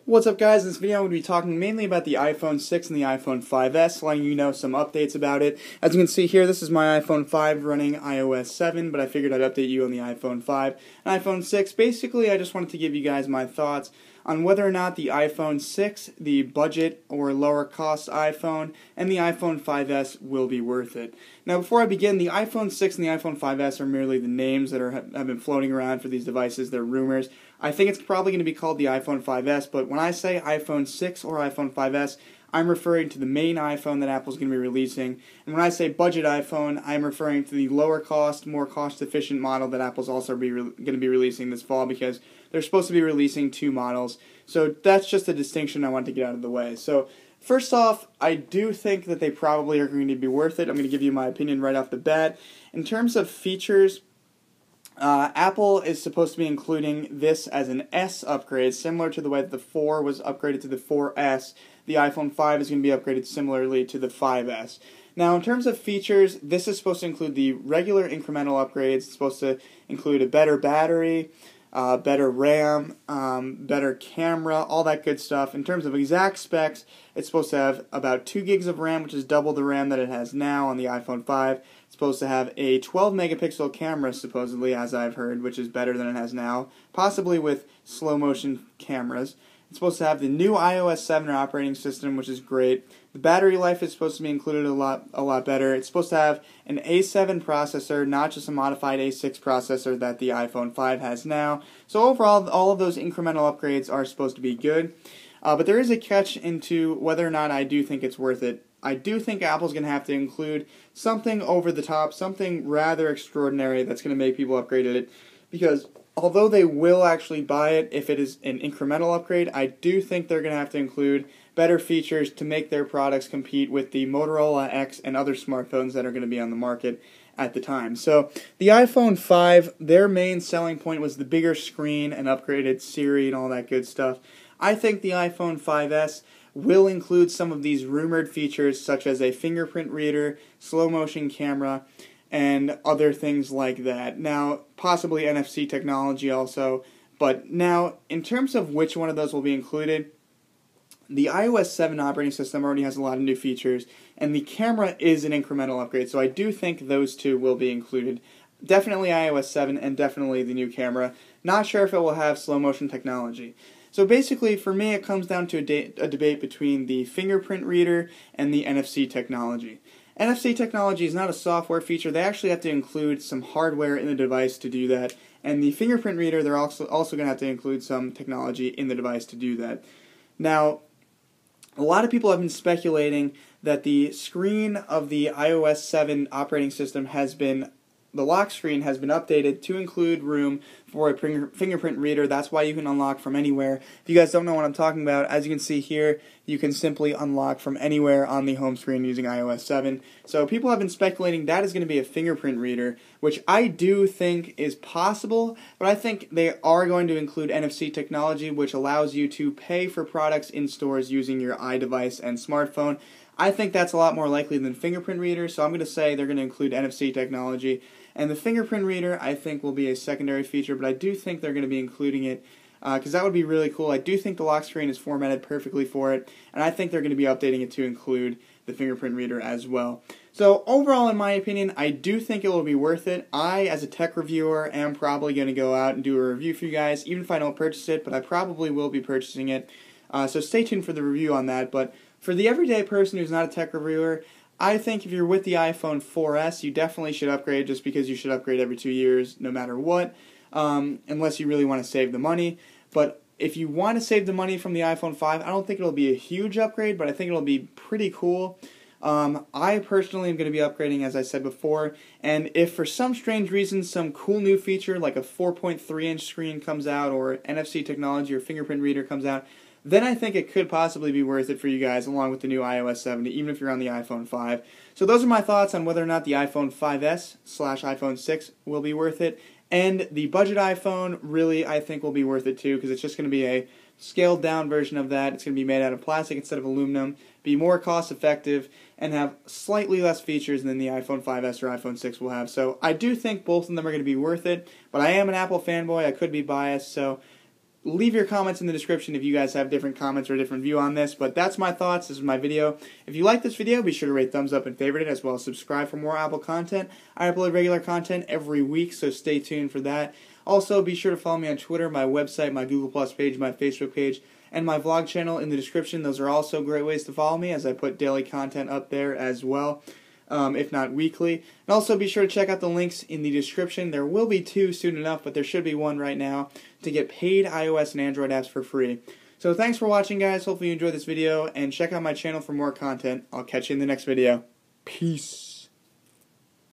What's up, guys? In this video I'm going to be talking mainly about the iPhone 6 and the iPhone 5S, letting you know some updates about it. As you can see here, this is my iPhone 5 running iOS 7, but I figured I'd update you on the iPhone 5 and iPhone 6. Basically, I just wanted to give you guys my thoughts on whether or not the iPhone 6, the budget or lower cost iPhone, and the iPhone 5S will be worth it. Now, before I begin, the iPhone 6 and the iPhone 5S are merely the names that have been floating around for these devices. They're rumors. I think it's probably going to be called the iPhone 5S, but when I say iPhone 6 or iPhone 5S, I'm referring to the main iPhone that Apple's going to be releasing. And when I say budget iPhone, I'm referring to the lower cost, more cost-efficient model that Apple's also going to be releasing this fall, because they're supposed to be releasing two models. So that's just a distinction I want to get out of the way. So first off, I do think that they probably are going to be worth it. I'm going to give you my opinion right off the bat. In terms of features, Apple is supposed to be including this as an S upgrade, similar to the way that the 4 was upgraded to the 4S. The iPhone 5 is going to be upgraded similarly to the 5S. Now, in terms of features, this is supposed to include the regular incremental upgrades. It's supposed to include a better battery, better RAM, better camera, all that good stuff. In terms of exact specs, it's supposed to have about 2 gigs of RAM, which is double the RAM that it has now on the iPhone 5. It's supposed to have a 12-megapixel camera, supposedly, as I've heard, which is better than it has now, possibly with slow-motion cameras. It's supposed to have the new iOS 7 operating system, which is great. The battery life is supposed to be included a lot better. It's supposed to have an A7 processor, not just a modified A6 processor that the iPhone 5 has now. So overall, all of those incremental upgrades are supposed to be good. But there is a catch into whether or not I do think it's worth it. I do think Apple's going to have to include something over the top, something rather extraordinary that's going to make people upgrade it, because although they will actually buy it if it is an incremental upgrade, I do think they're going to have to include better features to make their products compete with the Motorola X and other smartphones that are going to be on the market at the time. So the iPhone 5, their main selling point was the bigger screen and upgraded Siri and all that good stuff. I think the iPhone 5S will include some of these rumored features, such as a fingerprint reader, slow motion camera, and other things like that. Now, possibly NFC technology also, but now, in terms of which one of those will be included, the iOS 7 operating system already has a lot of new features, and the camera is an incremental upgrade, so I do think those two will be included. Definitely iOS 7 and definitely the new camera. Not sure if it will have slow motion technology. So basically, for me, it comes down to a debate between the fingerprint reader and the NFC technology. NFC technology is not a software feature. They actually have to include some hardware in the device to do that. And the fingerprint reader, they're also going to have to include some technology in the device to do that. Now, a lot of people have been speculating that the screen of the iOS 7 operating system the lock screen has been updated to include room for a fingerprint reader. That's why you can unlock from anywhere. If you guys don't know what I'm talking about, as you can see here, you can simply unlock from anywhere on the home screen using iOS 7. So people have been speculating that is going to be a fingerprint reader, which I do think is possible, but I think they are going to include NFC technology, which allows you to pay for products in stores using your iDevice and smartphone. I think that's a lot more likely than fingerprint reader, so I'm going to say they're going to include NFC technology. And the fingerprint reader, I think, will be a secondary feature, but I do think they're going to be including it, because that would be really cool. I do think the lock screen is formatted perfectly for it, and I think they're going to be updating it to include the fingerprint reader as well. So overall, in my opinion, I do think it will be worth it. I, as a tech reviewer, am probably going to go out and do a review for you guys, even if I don't purchase it, but I probably will be purchasing it. So stay tuned for the review on that. But for the everyday person who's not a tech reviewer, I think if you're with the iPhone 4S, you definitely should upgrade, just because you should upgrade every 2 years no matter what, unless you really want to save the money. But if you want to save the money from the iPhone 5, I don't think it'll be a huge upgrade, but I think it'll be pretty cool. I personally am going to be upgrading, as I said before, and if for some strange reason some cool new feature like a 4.3-inch screen comes out, or NFC technology or fingerprint reader comes out, then I think it could possibly be worth it for you guys, along with the new iOS 7, even if you're on the iPhone 5. So those are my thoughts on whether or not the iPhone 5S/iPhone 6 will be worth it. And the budget iPhone, really, I think will be worth it too, because it's just going to be a scaled down version of that. It's going to be made out of plastic instead of aluminum, be more cost effective, and have slightly less features than the iPhone 5S or iPhone 6 will have. So I do think both of them are going to be worth it, but I am an Apple fanboy. I could be biased, so leave your comments in the description if you guys have different comments or a different view on this, but that's my thoughts. This is my video. If you like this video, be sure to rate, thumbs up, and favorite it, as well as subscribe for more Apple content. I upload regular content every week, so stay tuned for that. Also, be sure to follow me on Twitter, my website, my Google Plus page, my Facebook page, and my vlog channel in the description. Those are also great ways to follow me, as I put daily content up there as well, if not weekly. And also be sure to check out the links in the description. There will be 2 soon enough, but there should be 1 right now to get paid iOS and Android apps for free. So thanks for watching, guys. Hopefully you enjoyed this video, and check out my channel for more content. I'll catch you in the next video. Peace.